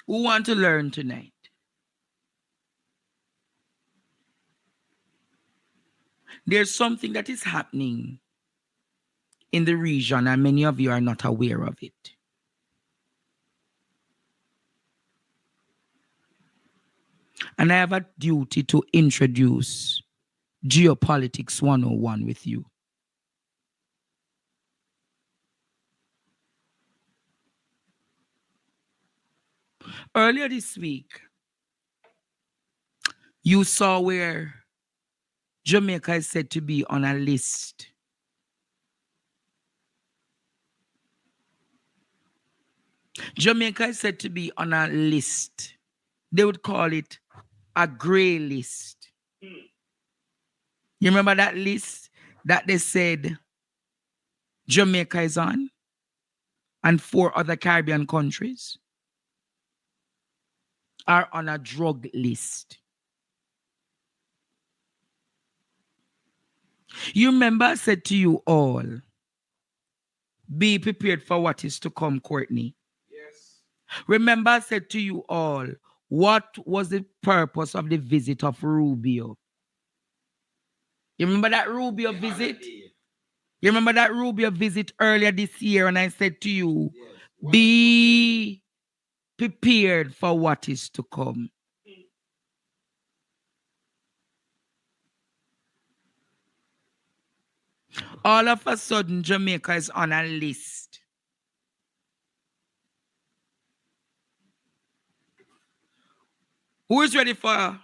who want to learn tonight? There's something that is happening in the region, and many of you are not aware of it. And I have a duty to introduce Geopolitics 101 with you. Earlier this week, you saw where Jamaica is said to be on a list. Jamaica is said to be on a list. They would call it a gray list. You remember that list that they said Jamaica is on? And 4 other Caribbean countries are on a drug list. You remember I said to you all, be prepared for what is to come, Courtney. Yes. Remember I said to you all, what was the purpose of the visit of Rubio? You remember that Rubio visit? You remember that Rubio visit earlier this year, and I said to you, yes, be prepared for what is to come. All of a sudden, Jamaica is on a list. Who is ready for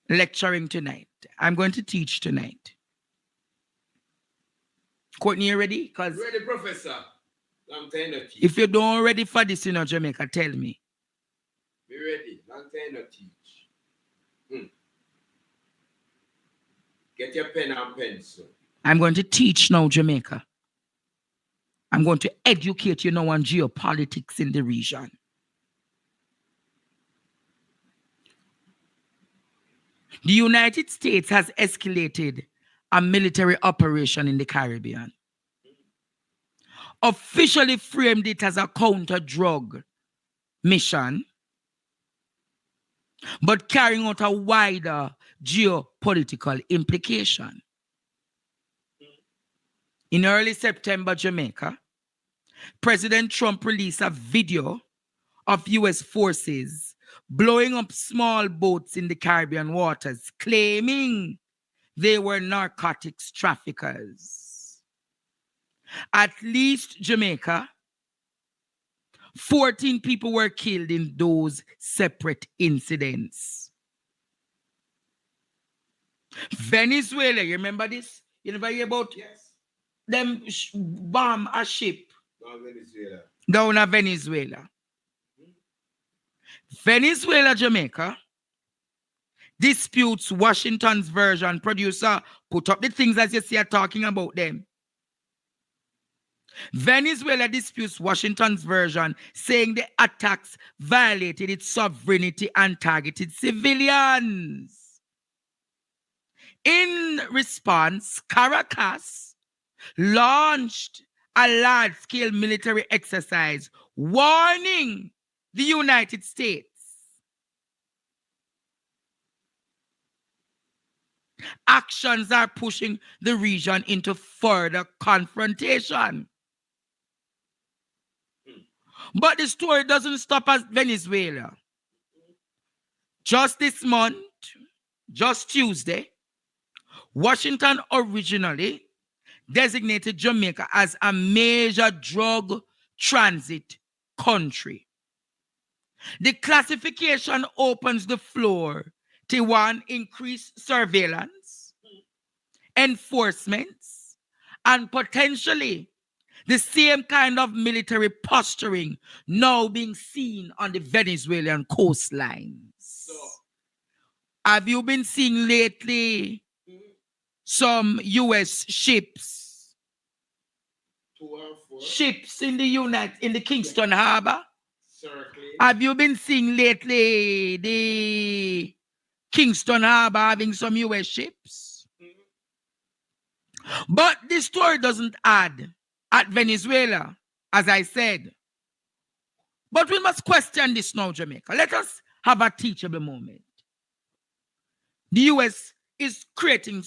lecturing tonight? I'm going to teach tonight. Courtney, you ready? Ready, Professor. Long time no teach. If you don't ready for this in Jamaica, tell me. Be ready. Long time no teach. Get your pen and pencil. I'm going to teach now, Jamaica. I'm going to educate you now on geopolitics in the region. The United States has escalated a military operation in the Caribbean. Officially framed it as a counter-drug mission, but carrying out a wider geopolitical implication. In early September, Jamaica, President Trump released a video of U.S. forces blowing up small boats in the Caribbean waters, claiming they were narcotics traffickers. At least Jamaica, 14 people were killed in those separate incidents. Venezuela, you remember this? You never hear about them bomb a ship down in Venezuela. Venezuela, Jamaica disputes Washington's version. Producer, put up the things as you see are talking about them. Venezuela disputes Washington's version, saying the attacks violated its sovereignty and targeted civilians. In response, Caracas launched a large-scale military exercise, warning the United States. Actions are pushing the region into further confrontation. But the story doesn't stop at Venezuela. Just this month, just Tuesday, Washington originally designated Jamaica as a major drug transit country. The classification opens the floor to one, increased surveillance, enforcements, and potentially the same kind of military posturing now being seen on the Venezuelan coastlines. So, have you been seeing lately some U.S. ships? Ships in the Kingston Harbor? Circling. Have you been seeing lately the Kingston Harbor having some U.S. ships? But this story doesn't add at Venezuela, as I said. But we must question this now, Jamaica. Let us have a teachable moment. The US is creating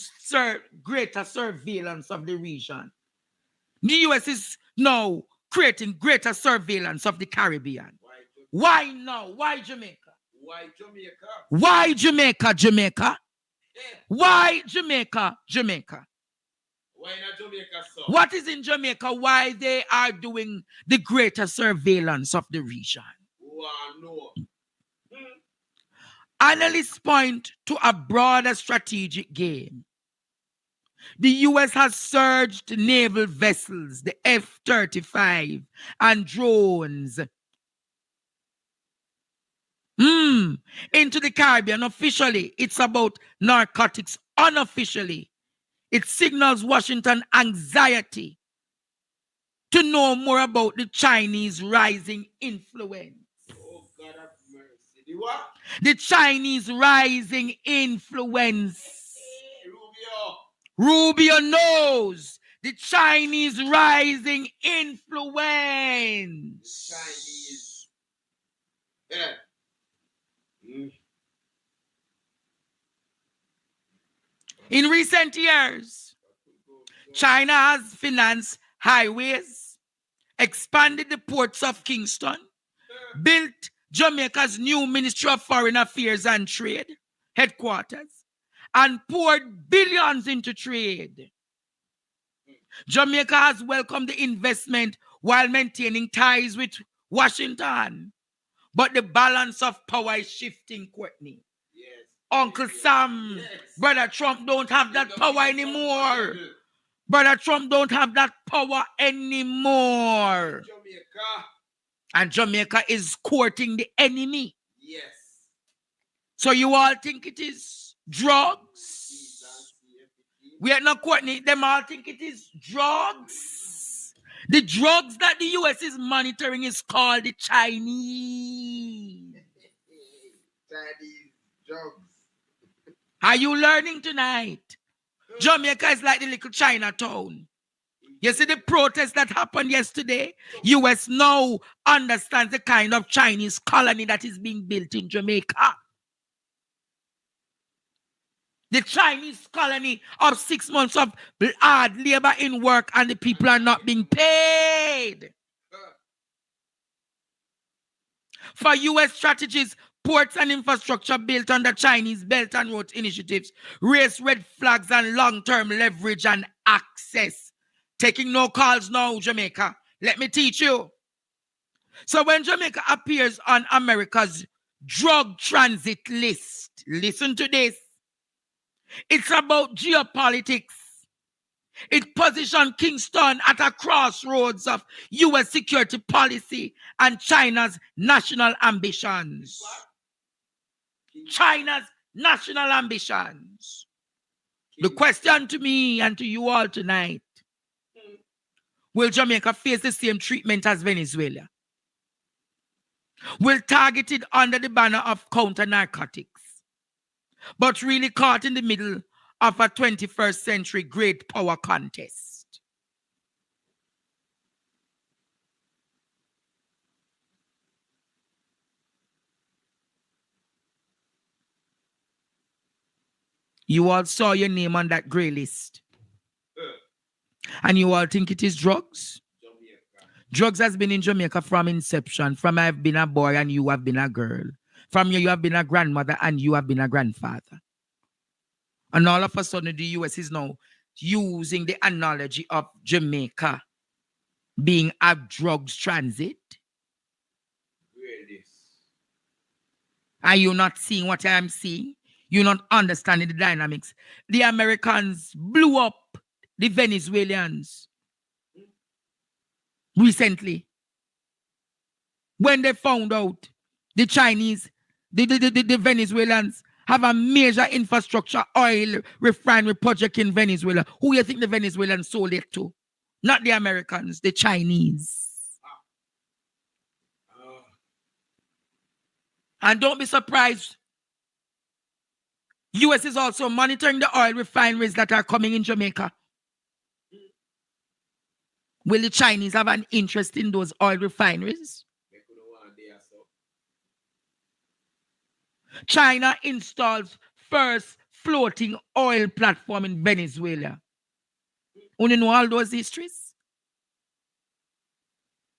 greater surveillance of the region. The US is now creating greater surveillance of the Caribbean. Why now? Why Jamaica? Why Jamaica? Why Jamaica, Jamaica? Why Jamaica, Jamaica? Why not Jamaica, sir? What is in Jamaica? Why they are doing the greater surveillance of the region? No. Analysts point to a broader strategic game. The US has surged naval vessels, the F-35, and drones into the Caribbean. Officially, it's about narcotics. Unofficially, it signals Washington anxiety to know more about the Chinese rising influence. Oh, God have mercy. The what? The Chinese rising influence. Rubio. Rubio knows the Chinese rising influence. Chinese. Yeah. In recent years, China has financed highways, expanded the ports of Kingston, built Jamaica's new Ministry of Foreign Affairs and Trade headquarters, and poured billions into trade. Jamaica has welcomed the investment while maintaining ties with Washington. But the balance of power is shifting, Courtney. Yes. Uncle Sam, yes. Brother Trump don't have that power anymore. Brother Trump don't have that power anymore. Jamaica. And Jamaica is courting the enemy. Yes. So you all think it is drugs? We are not Courtney. Them all think it is drugs. The drugs that the US is monitoring is called the Chinese. Chinese drugs. Are you learning tonight? Jamaica is like the little Chinatown. You see the protest that happened yesterday? US now understands the kind of Chinese colony that is being built in Jamaica. The Chinese colony of 6 months of hard labor in work and the people are not being paid. For US strategies, ports and infrastructure built under Chinese Belt and Road initiatives raise red flags and long-term leverage and access. Taking no calls now, Jamaica. Let me teach you. So when Jamaica appears on America's drug transit list, listen to this. It's about geopolitics. It positioned Kingston at a crossroads of US security policy and China's national ambitions. China's national ambitions. The question to me and to you all tonight, will Jamaica face the same treatment as Venezuela? Will targeted under the banner of counter-narcotics, but really caught in the middle of a 21st century great power contest? You all saw your name on that grey list. And you all think it is drugs? Jamaica. Drugs has been in Jamaica from inception, from I've been a boy and you have been a girl. From you have been a grandmother and you have been a grandfather. And all of a sudden, the US is now using the analogy of Jamaica being a drugs transit. Really? Are you not seeing what I am seeing? You're not understanding the dynamics. The Americans blew up the Venezuelans recently when they found out the Chinese, the Venezuelans have a major infrastructure oil refinery project in Venezuela. Who do you think the Venezuelans sold it to? Not the Americans, the Chinese. And don't be surprised. US is also monitoring the oil refineries that are coming in Jamaica. Will the Chinese have an interest in those oil refineries? China installs first floating oil platform in Venezuela. You know all those histories?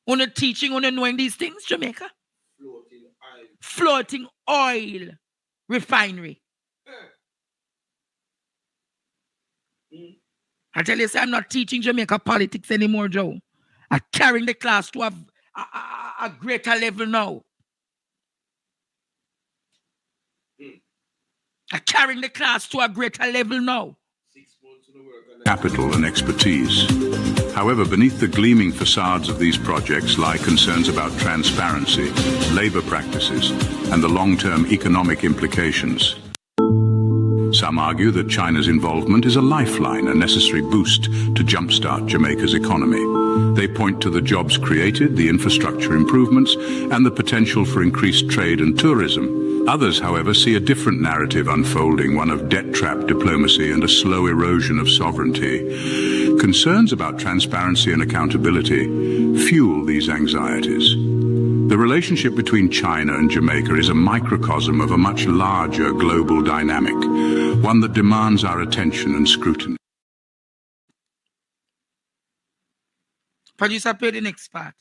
You teaching, you knowing these things, Jamaica? Floating oil refinery. I tell you, I'm not teaching Jamaica politics anymore, Joe. I'm carrying the class to a greater level now. I'm carrying the class to a greater level now. Capital and expertise. However, beneath the gleaming facades of these projects lie concerns about transparency, labor practices, and the long-term economic implications. Some argue that China's involvement is a lifeline, a necessary boost to jumpstart Jamaica's economy. They point to the jobs created, the infrastructure improvements, and the potential for increased trade and tourism. Others, however, see a different narrative unfolding, one of debt-trap diplomacy and a slow erosion of sovereignty. Concerns about transparency and accountability fuel these anxieties. The relationship between China and Jamaica is a microcosm of a much larger global dynamic, one that demands our attention and scrutiny. Producer, play the next part.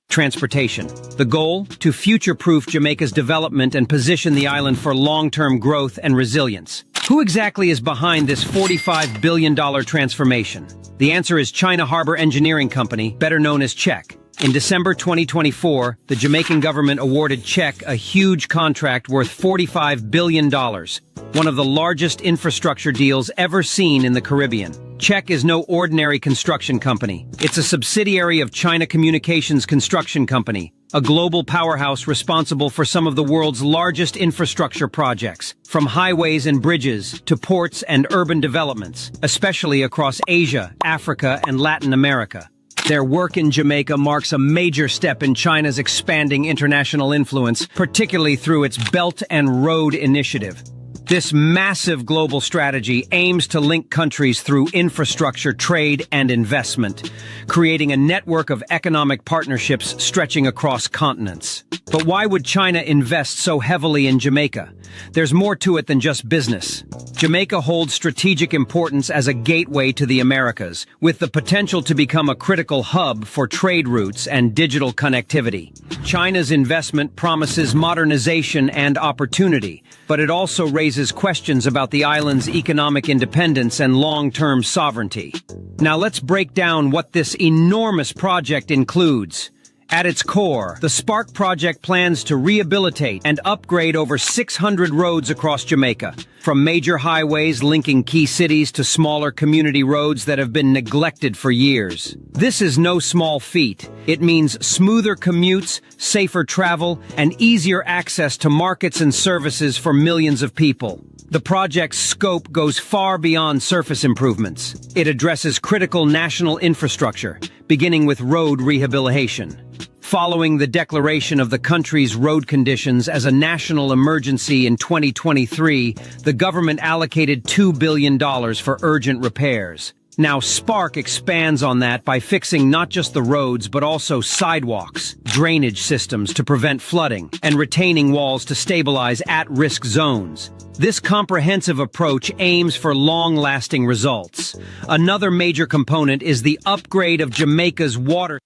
Transportation. The goal? To future-proof Jamaica's development and position the island for long-term growth and resilience. Who exactly is behind this $45 billion transformation? The answer is China Harbor Engineering Company, better known as CHEC. In December 2024, the Jamaican government awarded CHEC a huge contract worth $45 billion, one of the largest infrastructure deals ever seen in the Caribbean. CHEC is no ordinary construction company. It's a subsidiary of China Communications Construction Company, a global powerhouse responsible for some of the world's largest infrastructure projects, from highways and bridges to ports and urban developments, especially across Asia, Africa, and Latin America. Their work in Jamaica marks a major step in China's expanding international influence, particularly through its Belt and Road Initiative. This massive global strategy aims to link countries through infrastructure, trade, and investment, creating a network of economic partnerships stretching across continents. But why would China invest so heavily in Jamaica? There's more to it than just business. Jamaica holds strategic importance as a gateway to the Americas, with the potential to become a critical hub for trade routes and digital connectivity. China's investment promises modernization and opportunity, but it also raises questions about the island's economic independence and long-term sovereignty. Now let's break down what this enormous project includes. At its core, the Spark project plans to rehabilitate and upgrade over 600 roads across Jamaica, from major highways linking key cities to smaller community roads that have been neglected for years. This is no small feat. It means smoother commutes, safer travel, and easier access to markets and services for millions of people. The project's scope goes far beyond surface improvements. It addresses critical national infrastructure, beginning with road rehabilitation. Following the declaration of the country's road conditions as a national emergency in 2023, the government allocated $2 billion for urgent repairs. Now, Spark expands on that by fixing not just the roads but also sidewalks, drainage systems to prevent flooding, and retaining walls to stabilize at-risk zones. This comprehensive approach aims for long-lasting results. Another major component is the upgrade of Jamaica's water.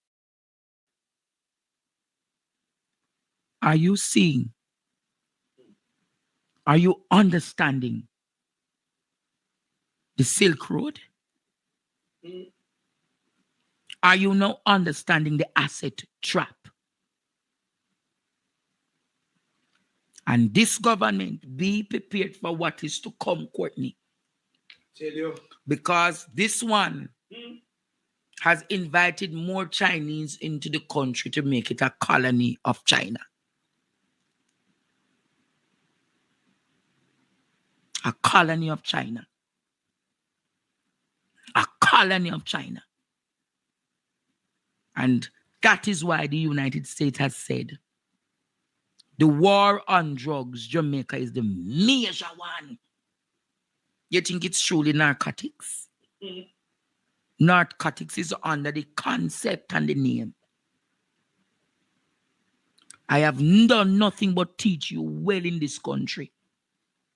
Are you seeing? Are you understanding the Silk Road? Are you now understanding the asset trap? And this government, be prepared for what is to come, Courtney. Tell you. Because this one has invited more Chinese into the country to make it a colony of China. A colony of China. A colony of China. And that is why the United States has said the war on drugs, Jamaica is the major one. You think it's truly narcotics? Narcotics is under the concept and the name. I have done nothing but teach you well in this country.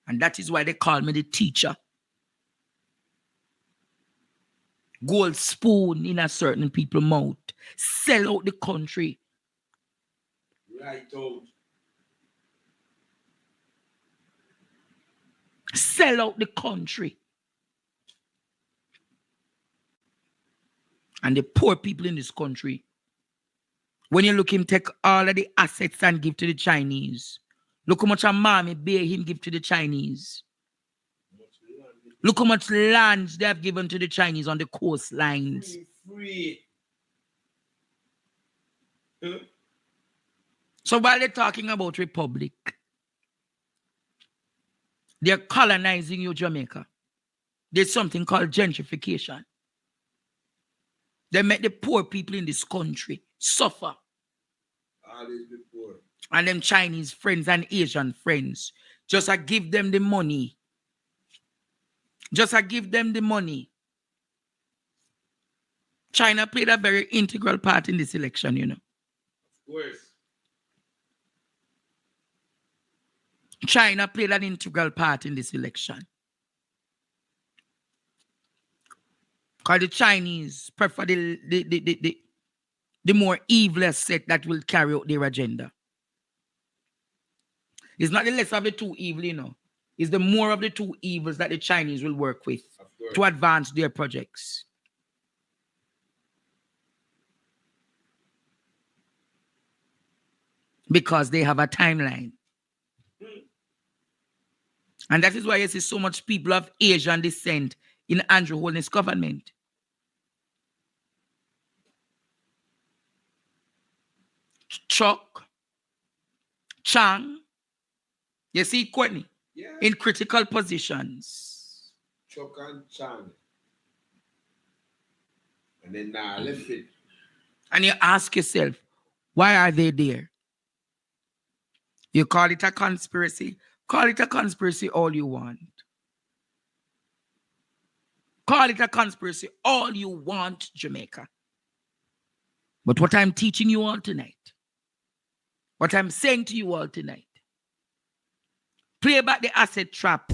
And that is why they call me the teacher. Gold spoon in a certain people's mouth. Sell out the country. Right out. Sell out the country. And the poor people in this country, when you look him take all of the assets and give to the Chinese, look how much a mommy bear him give to the Chinese. Look how much lands they have given to the Chinese on the coastlines. Free. Huh? So while they're talking about republic, they're colonizing you, Jamaica. There's something called gentrification. They make the poor people in this country suffer. Always be poor. And them Chinese friends and Asian friends, just give them the money. Just give them the money. China played a very integral part in this election, you know. Of course. China played an integral part in this election. Because the Chinese prefer the more evil set that will carry out their agenda. It's not the less of the two evil, you know. It's the more of the two evils that the Chinese will work with to advance their projects. Because they have a timeline. And that is why you see so much people of Asian descent in Andrew Holness government. Chuck, Chang, you see Courtney, in critical positions. Chuck and Chang. And then now left it. And you ask yourself, why are they there? You call it a conspiracy. Call it a conspiracy all you want. Call it a conspiracy all you want, Jamaica. But what I'm teaching you all tonight, what I'm saying to you all tonight, play back the asset trap